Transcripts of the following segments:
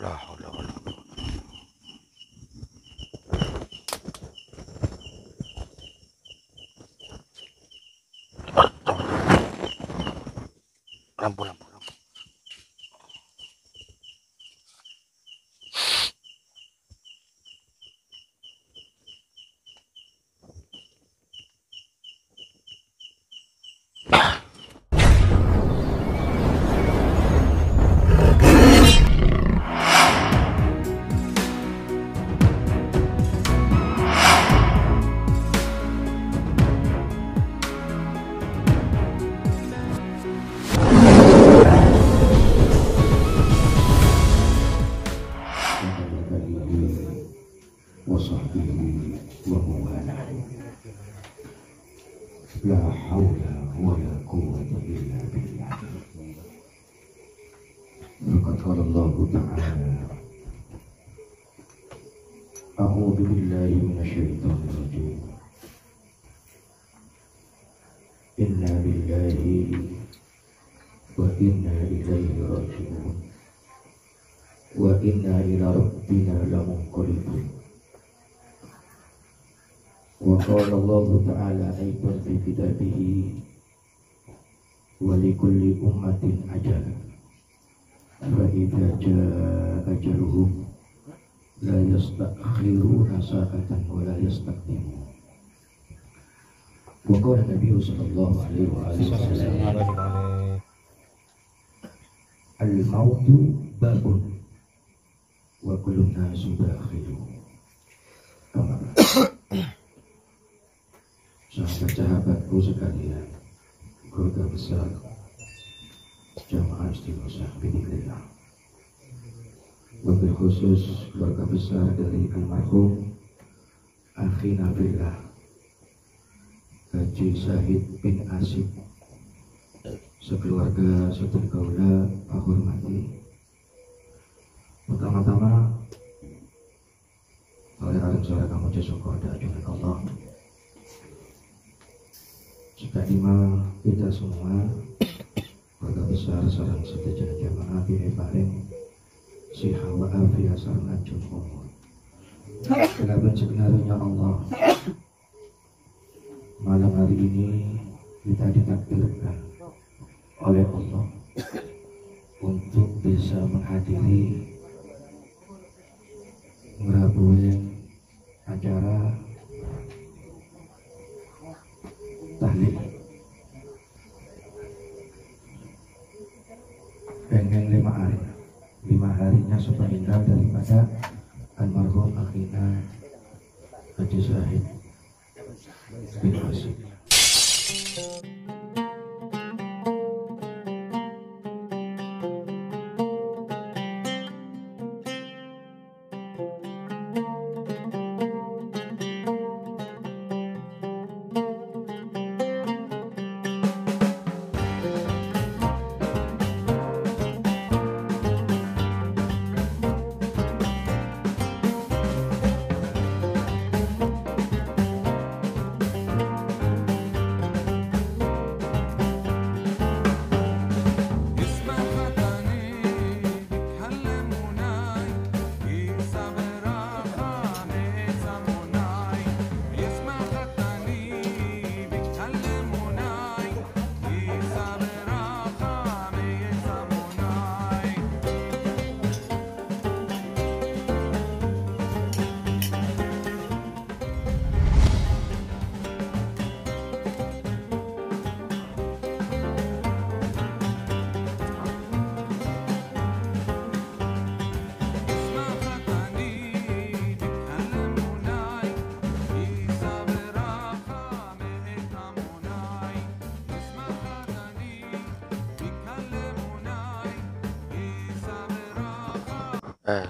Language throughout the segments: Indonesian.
La haula wala quwwata. Lampu, lampu, lampu. لا حول ولا قوة إلا بالله. فقد قال الله تعالى: أعوذ بالله من الشيطان الرجيم. إنا لله وإنا إليه راجعون وإنا إلى ربنا لمنقلبون. وقال الله تعالى أيضا في كتابه: ولكل أمة أجل فإذا جاء أجلهم لا يستأخرون ساعة ولا يستقدمون. وقال النبي صلى الله عليه وسلم: الموت باب وكل الناس داخلون. Sahabat-sahabatku sekalian, keluarga besar Jamaah Istighosah Bidillah, wabil khusus keluarga besar dari almarhum Akhina Fillah Haji Syahid bin Asib, sekeluarga satu kaula aku hormati. Pertama-tama, oleh alam suara kamu syukur dan ajudan Allah. Jika lima kita semua keluarga besar sarang sedaya jamaah ini paling siha wa afiyah sarana jumhur. Kenapa sebenarnya Allah malam hari ini kita ditakdirkan oleh Allah untuk bisa menghadiri ngerabuin acara tahlil. Pengen 5 hari, 5 harinya sepeninggal daripada almarhum Akhina Haji Syahid bin Asib.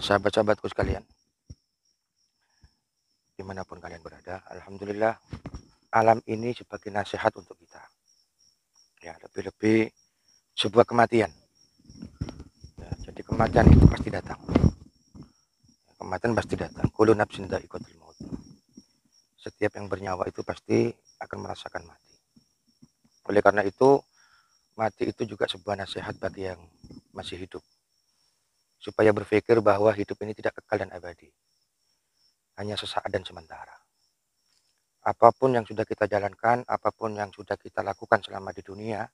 Sahabat-sahabatku sekalian, dimanapun kalian berada, alhamdulillah alam ini sebagai nasihat untuk kita. Ya, lebih-lebih sebuah kematian. Ya, jadi kematian itu pasti datang. Kematian pasti datang. Kullu nafsin dha'iqatul maut. Setiap yang bernyawa itu pasti akan merasakan mati. Oleh karena itu, mati itu juga sebuah nasihat bagi yang masih hidup. supaya berpikir bahwa hidup ini tidak kekal dan abadi, hanya sesaat dan sementara. Apapun yang sudah kita jalankan, apapun yang sudah kita lakukan selama di dunia,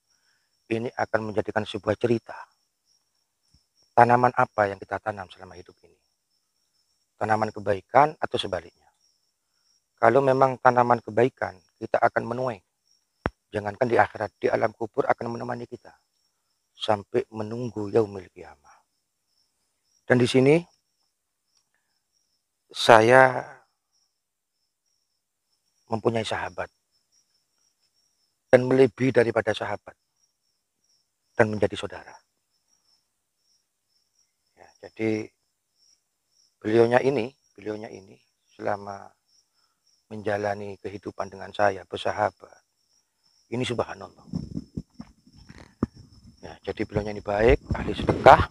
ini akan menjadikan sebuah cerita. Tanaman apa yang kita tanam selama hidup ini? Tanaman kebaikan atau sebaliknya? Kalau memang tanaman kebaikan, kita akan menuai. Jangankan di akhirat, di alam kubur akan menemani kita sampai menunggu yaumil qiyamah. Dan di sini saya mempunyai sahabat dan melebihi daripada sahabat dan menjadi saudara. Ya, jadi beliaunya ini selama menjalani kehidupan dengan saya bersahabat, ini subhanallah. Ya, jadi beliaunya ini baik, ahli sedekah,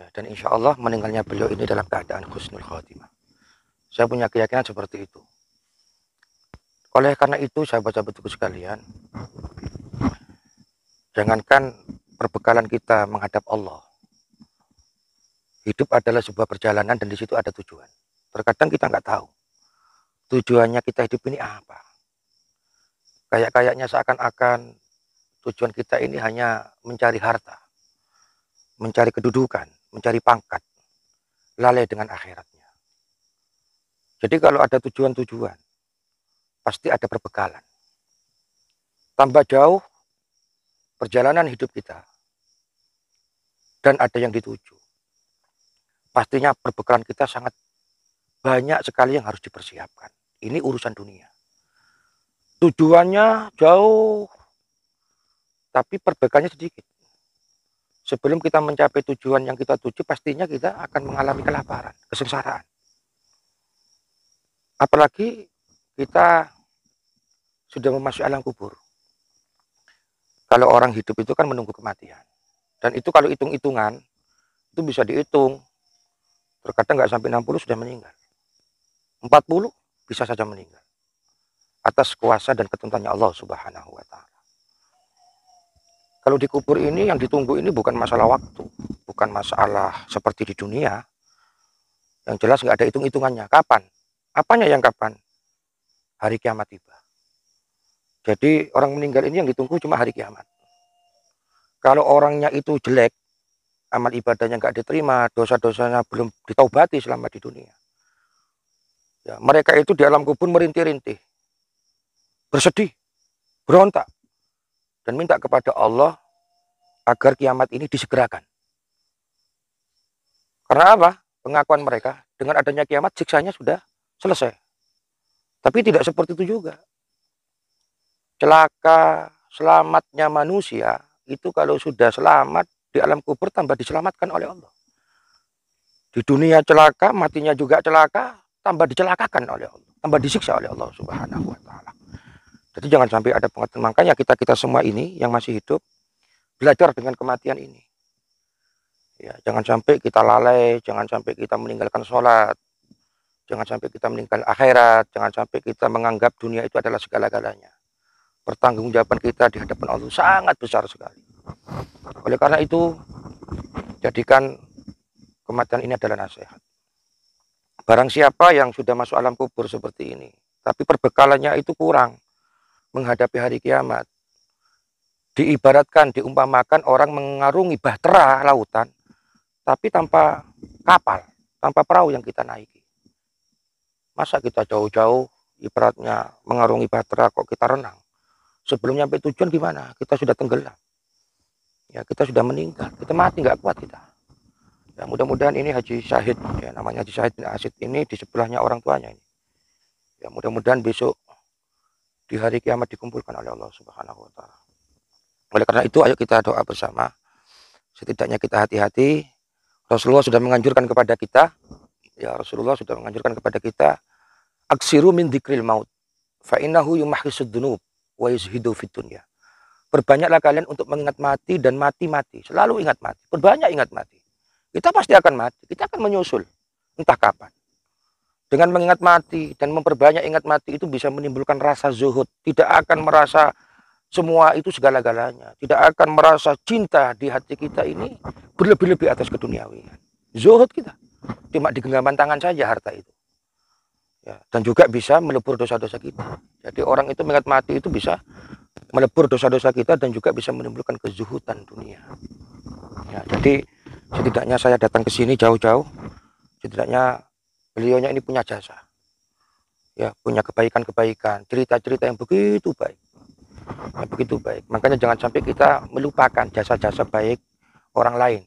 ya, dan insya Allah meninggalnya beliau ini dalam keadaan husnul khotimah. Saya punya keyakinan seperti itu. Oleh karena itu, sahabat-sahabatku sekalian, jangankan perbekalan kita menghadap Allah, hidup adalah sebuah perjalanan dan di situ ada tujuan. Terkadang kita nggak tahu tujuannya kita hidup ini apa. Kayaknya seakan-akan tujuan kita ini hanya mencari harta, mencari kedudukan, mencari pangkat, lalai dengan akhiratnya. Jadi kalau ada tujuan-tujuan, pasti ada perbekalan. Tambah jauh perjalanan hidup kita dan ada yang dituju, pastinya perbekalan kita sangat banyak sekali yang harus dipersiapkan. Ini urusan dunia. Tujuannya jauh, tapi perbekalnya sedikit. Sebelum kita mencapai tujuan yang kita tuju, pastinya kita akan mengalami kelaparan, kesengsaraan. Apalagi kita sudah memasuki alam kubur. Kalau orang hidup itu kan menunggu kematian. Dan itu kalau hitung-hitungan, itu bisa dihitung. Terkadang nggak sampai 60 sudah meninggal. 40 bisa saja meninggal. Atas kuasa dan ketentuannya Allah Subhanahu wa Ta'ala. Kalau di kubur ini yang ditunggu ini bukan masalah waktu, bukan masalah seperti di dunia. Yang jelas nggak ada hitung-hitungannya. Kapan? Apanya yang kapan? Hari kiamat tiba. Jadi orang meninggal ini yang ditunggu cuma hari kiamat. Kalau orangnya itu jelek, amal ibadahnya nggak diterima, dosa-dosanya belum ditaubati selama di dunia, ya, mereka itu di alam kubur merintih-rintih, bersedih, berontak, dan minta kepada Allah agar kiamat ini disegerakan. Karena apa? Pengakuan mereka, dengan adanya kiamat siksanya sudah selesai. Tapi tidak seperti itu juga. Celaka, selamatnya manusia, itu kalau sudah selamat, di alam kubur tambah diselamatkan oleh Allah. Di dunia celaka, matinya juga celaka, tambah dicelakakan oleh Allah. Tambah disiksa oleh Allah Subhanahu wa Ta'ala. Jadi jangan sampai ada pengertian. Makanya kita semua ini yang masih hidup, belajar dengan kematian ini. Ya, jangan sampai kita lalai, jangan sampai kita meninggalkan sholat, jangan sampai kita meninggalkan akhirat, jangan sampai kita menganggap dunia itu adalah segala-galanya. Pertanggungjawaban kita di hadapan Allah sangat besar sekali. Oleh karena itu, jadikan kematian ini adalah nasihat. Barang siapa yang sudah masuk alam kubur seperti ini, tapi perbekalannya itu kurang menghadapi hari kiamat, diibaratkan, diumpamakan orang mengarungi bahtera lautan, tapi tanpa kapal, tanpa perahu yang kita naiki. Masa kita jauh-jauh, ibaratnya mengarungi bahtera kok kita renang? Sebelum nyampe tujuan gimana? Kita sudah tenggelam. Ya, kita sudah meninggal. Kita mati, nggak kuat kita. Ya, mudah-mudahan ini Haji Syahid, ya, namanya Haji Syahid bin Asid ini di sebelahnya orang tuanya ini. Ya, mudah-mudahan besok di hari kiamat dikumpulkan oleh Allah Subhanahu wa Ta'ala. Oleh karena itu, ayo kita doa bersama. Setidaknya kita hati-hati. Rasulullah sudah menganjurkan kepada kita. Ya, Rasulullah sudah menganjurkan kepada kita. Aksiru min dzikril maut. Fa innahu yumahhisud dzunub wa yuzhidu fid dunya. Perbanyaklah kalian untuk mengingat mati dan mati-mati. Selalu ingat mati. Perbanyak ingat mati. Kita pasti akan mati. Kita akan menyusul. Entah kapan. Dengan mengingat mati dan memperbanyak ingat mati itu bisa menimbulkan rasa zuhud. Tidak akan merasa semua itu segala-galanya. Tidak akan merasa cinta di hati kita ini berlebih-lebih atas keduniawian. Zuhud kita. Cuma di genggaman tangan saja harta itu. Ya, dan juga bisa melebur dosa-dosa kita. Jadi orang itu mengingat mati itu bisa melebur dosa-dosa kita dan juga bisa menimbulkan kezuhudan dunia. Ya, jadi setidaknya saya datang ke sini jauh-jauh. Setidaknya beliaunya ini punya jasa. Ya, punya kebaikan-kebaikan, cerita-cerita yang begitu baik. Yang begitu baik. Makanya jangan sampai kita melupakan jasa-jasa baik orang lain.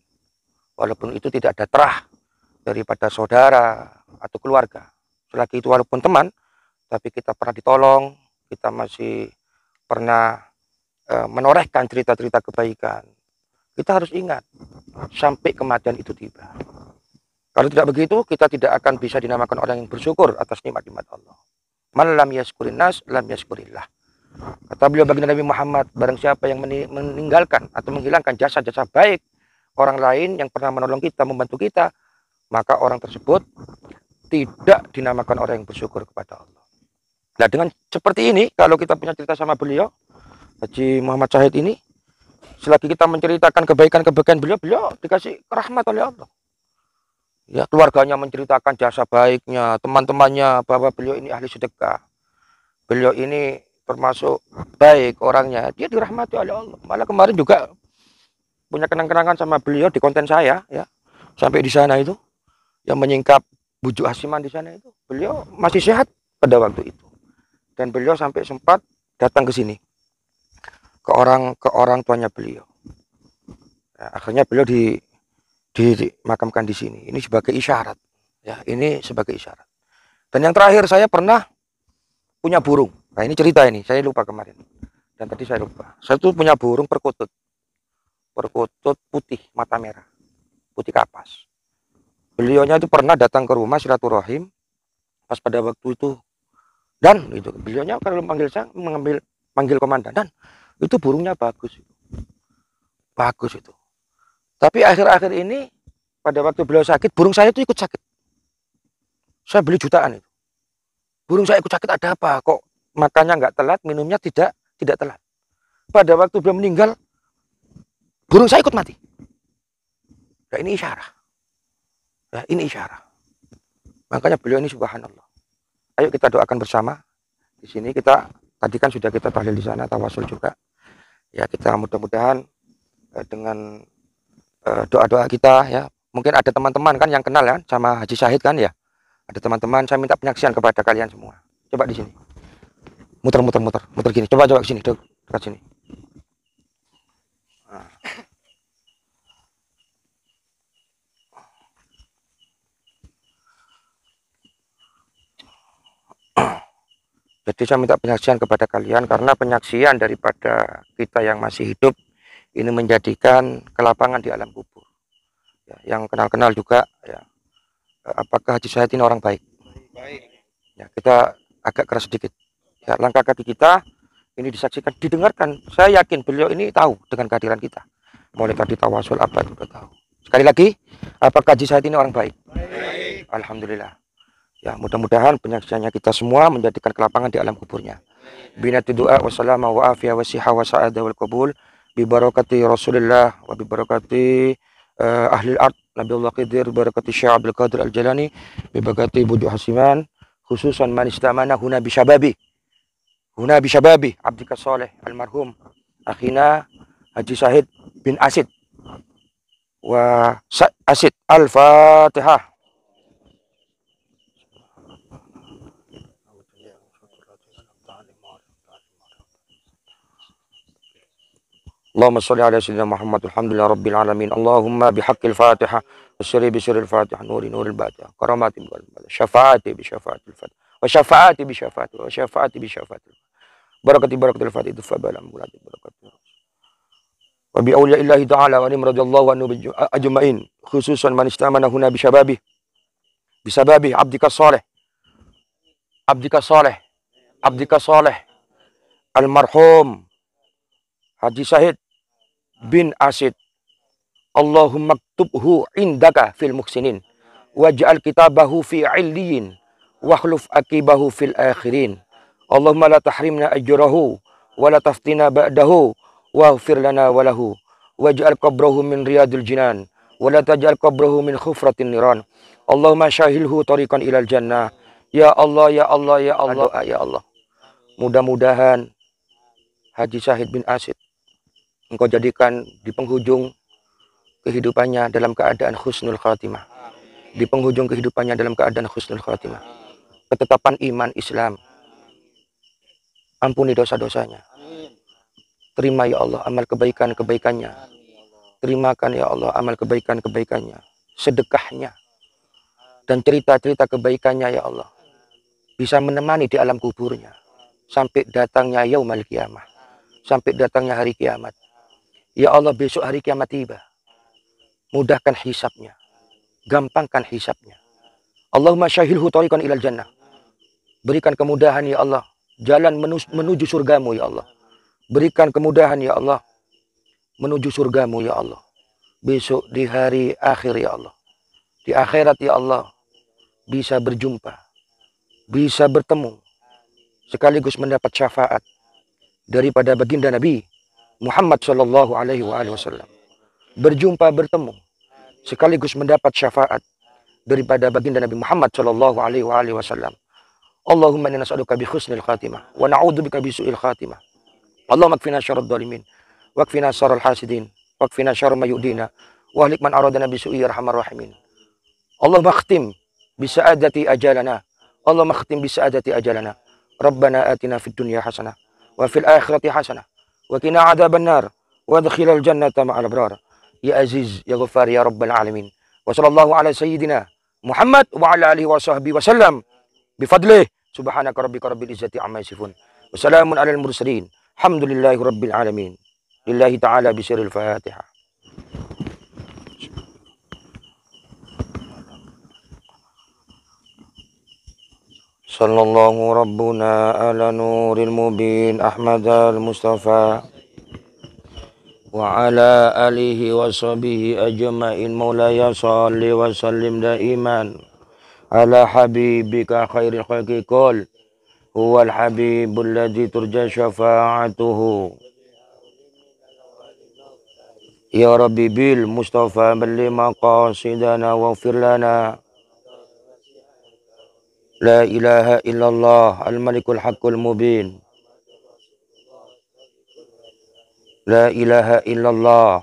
Walaupun itu tidak ada terah daripada saudara atau keluarga. Selagi itu walaupun teman, tapi kita pernah ditolong, kita masih pernah menorehkan cerita-cerita kebaikan. Kita harus ingat sampai kematian itu tiba. Kalau tidak begitu, kita tidak akan bisa dinamakan orang yang bersyukur atas nikmat-nikmat Allah. Man lam yaskurin nas, lam yaskurillah. Kata beliau baginda Nabi Muhammad, barang siapa yang meninggalkan atau menghilangkan jasa-jasa baik orang lain yang pernah menolong kita, membantu kita, maka orang tersebut tidak dinamakan orang yang bersyukur kepada Allah. Nah, dengan seperti ini, kalau kita punya cerita sama beliau, Haji Muhammad Syahid ini, selagi kita menceritakan kebaikan-kebaikan beliau, beliau dikasih rahmat oleh Allah. Ya, keluarganya menceritakan jasa baiknya, teman-temannya bahwa beliau ini ahli sedekah. Beliau ini termasuk baik orangnya, dia dirahmati oleh Allah. Malah kemarin juga punya kenang-kenangan sama beliau di konten saya, ya. Sampai di sana itu, yang menyingkap bujuk Hasiman di sana itu, beliau masih sehat pada waktu itu. Dan beliau sampai sempat datang ke sini, ke orang tuanya beliau. Nah, akhirnya beliau dimakamkan di sini. Ini sebagai isyarat, ya. Ini sebagai isyarat. Dan yang terakhir saya pernah punya burung. Nah, ini cerita ini, saya lupa kemarin. Dan tadi saya lupa. Saya tuh punya burung perkutut. Perkutut putih, mata merah. Putih kapas. Beliaunya itu pernah datang ke rumah silaturahim. Pas pada waktu itu. Dan itu beliaunya kalau manggil saya, manggil komandan. Dan itu burungnya bagus. Bagus itu. Tapi akhir-akhir ini, pada waktu beliau sakit, burung saya itu ikut sakit. Saya beli jutaan itu. Burung saya ikut sakit ada apa? Kok makannya nggak telat, minumnya tidak telat. Pada waktu beliau meninggal, burung saya ikut mati. Nah, ini isyarah. Ya, ini isyarah. Makanya beliau ini subhanallah. Ayo kita doakan bersama. Di sini kita tadi kan sudah kita tahlil di sana, tawasul juga. Ya, kita mudah-mudahan dengan doa-doa kita, ya. Mungkin ada teman-teman kan yang kenal kan sama Haji Syahid kan, ya. Ada teman-teman, saya minta penyaksian kepada kalian semua. Coba di sini. Muter gini. Coba ke sini, dekat sini. Nah. Jadi saya minta penyaksian kepada kalian karena penyaksian daripada kita yang masih hidup ini menjadikan kelapangan di alam kubur. Ya, yang kenal-kenal juga, ya. Apakah Haji Syahid ini orang baik? Baik. Ya, kita agak keras sedikit. Ya, langkah kaki kita ini disaksikan, didengarkan. Saya yakin beliau ini tahu dengan kehadiran kita. Mulai tadi tawasul apa itu udah tahu. Sekali lagi, apakah Haji Syahid ini orang baik? Baik. Alhamdulillah. Ya, mudah-mudahan penyaksiannya kita semua menjadikan kelapangan di alam kuburnya. Binati doa wassalama wa afiyah wa siha wa sa'adah wal qabul bi barakati Rasulullah wa bi barakati ahli al-ard Nabiullah Khidir, barakati Syekh Abdul Qadir Al-Jalani, bi barakati bujuk Hasiman, khususan man istamana huna bi syababi abdika saleh almarhum akhina Haji Syahid bin Asid wa Asid. Al-Fatihah. Allahumma sholli ala sayyidina Muhammad alhamdulillah rabbil alamin. Allahumma bihaqqil Fatihah wasyri bi syirril Fatihah nuril Fatihah karamati syafaati bi syafaatil Fatihah wa syafaati bi syafaatil barakatil Fatihah fabalam mulati barakatuh wa bi auliya illahi ta'ala wa nim radhiyallahu anhu ajma'in khususan man istamana huna bi sababi abdika saleh almarhum Haji Syahid bin Asid. Allahumma ktubhu indaka fil muhsinin waj'al kitabahu fi illiyin wa khluf akibahu fil akhirin. Allahumma la tahrimna ajrahu wa la taftina ba'dahu waghfir lana wa lahu waj'al qabrahu min riyadil jinan wa la taj'al qabrahu min khufratin niran. Allahumma syahilhu tariqan ilal jannah. Ya Allah, ya Allah, ya Allah, ya Allah. Mudah-mudahan Haji Syahid bin Asid Engkau jadikan di penghujung kehidupannya dalam keadaan husnul khatimah. Di penghujung kehidupannya dalam keadaan husnul khatimah. Ketetapan iman Islam. Ampuni dosa-dosanya. Terima ya Allah amal kebaikan-kebaikannya. Terimakan ya Allah amal kebaikan-kebaikannya. Sedekahnya. Dan cerita-cerita kebaikannya ya Allah. Bisa menemani di alam kuburnya. Sampai datangnya yaumul kiamah. Sampai datangnya hari kiamat. Ya Allah besok hari kiamat tiba. Mudahkan hisabnya. Gampangkan hisabnya. Allahumma syahilhu tariqan ilal jannah. Berikan kemudahan ya Allah. Jalan menuju surgamu ya Allah. Berikan kemudahan ya Allah. Menuju surgamu ya Allah. Besok di hari akhir ya Allah. Di akhirat ya Allah. Bisa berjumpa. Bisa bertemu. Sekaligus mendapat syafaat. Daripada baginda Nabi Muhammad sallallahu alaihi wasallam. Berjumpa bertemu. Sekaligus mendapat syafaat. Daripada baginda Nabi Muhammad sallallahu alaihi wasallam. Allahumma inna nas'aluka bi husnil khatimah. Wa na'udzubika bi su'il khatimah. Allahumma kfina syarrad dhalimin. Wakfina syarral hasidin. Wakfina syarra ma yu'dina. Wa ahlik man aradana bi su'i arhamar rahimin. Allahumma khtim bi sa'adati ajalana. Allahumma khtim bi sa'adati ajalana. Rabbana atina fid dunya hasanah wa fil akhirati hasanah wa qina adzaban nar wa adkhilal jannata ma'al abrar. Ya Aziz ya Ghaffar ya Rabbal alamin. Wa sallallahu ala sayyidina Muhammad wa ala alihi wa sahbihi wa sallam. Bifadlih subhanaka rabbika rabbil izzati amma yasifun. Wassalamun alal mursalin. Alhamdulillahi rabbil alamin. Lillahi ta'ala bisiril Fatihah. Sallallahu rabbuna ala nuril mubin Ahmad al-Mustafa wa ala alihi wa sahbihi ajma'in. Maulaya salli wa sallim daiman ala habibika khairil khalqi qul huwal habibul ladzi turja syafa'atuhu. Ya Rabbi bil Mustafa balli maqasidana waghfir lana. La ilaha illallah al-malikul haqqul mubin. La ilaha illallah.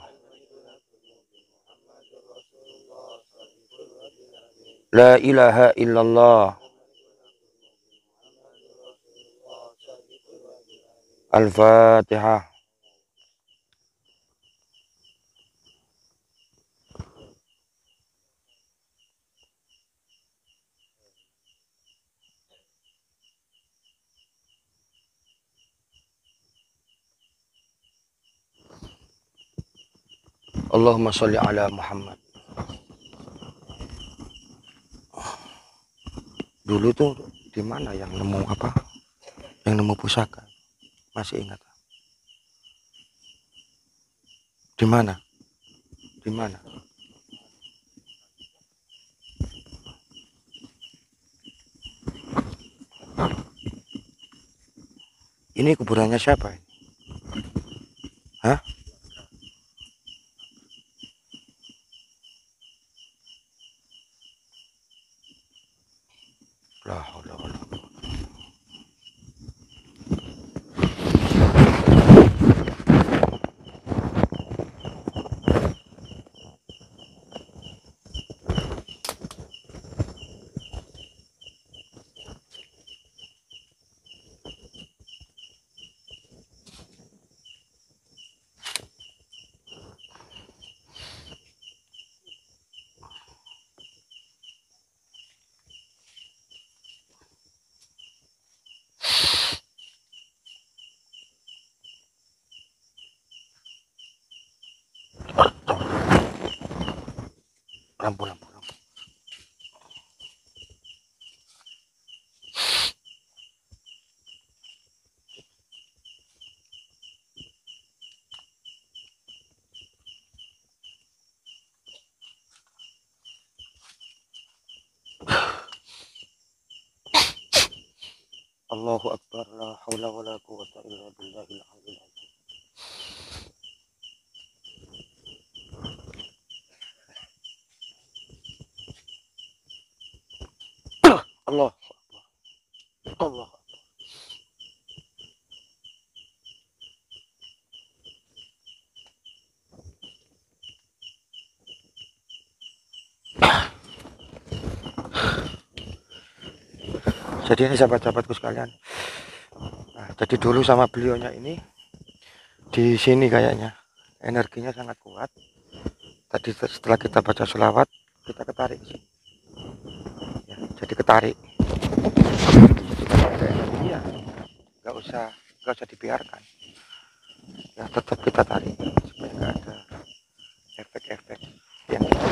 La ilaha illallah. Al-Fatihah. Allahumma sholli ala Muhammad. Dulu tuh di mana yang nemu apa? Yang nemu pusaka? Masih ingat? Di mana? Di mana? Ini kuburannya siapa ini? Hah? La haula wala quwwata. Lampu. Allah Allahu Akbar, la haula wala quwwata illa billahil aliyil azim. Allah, Allah. Jadi ini sahabat-sahabatku sekalian. Nah, jadi dulu sama beliaunya ini di sini kayaknya energinya sangat kuat. Tadi setelah kita baca sholawat kita ketarik sih. Ya, jadi ketarik. Jadi kalau ada energi ya nggak usah dibiarkan. Ya tetap kita tarik supaya nggak ada efek-efek yang kita.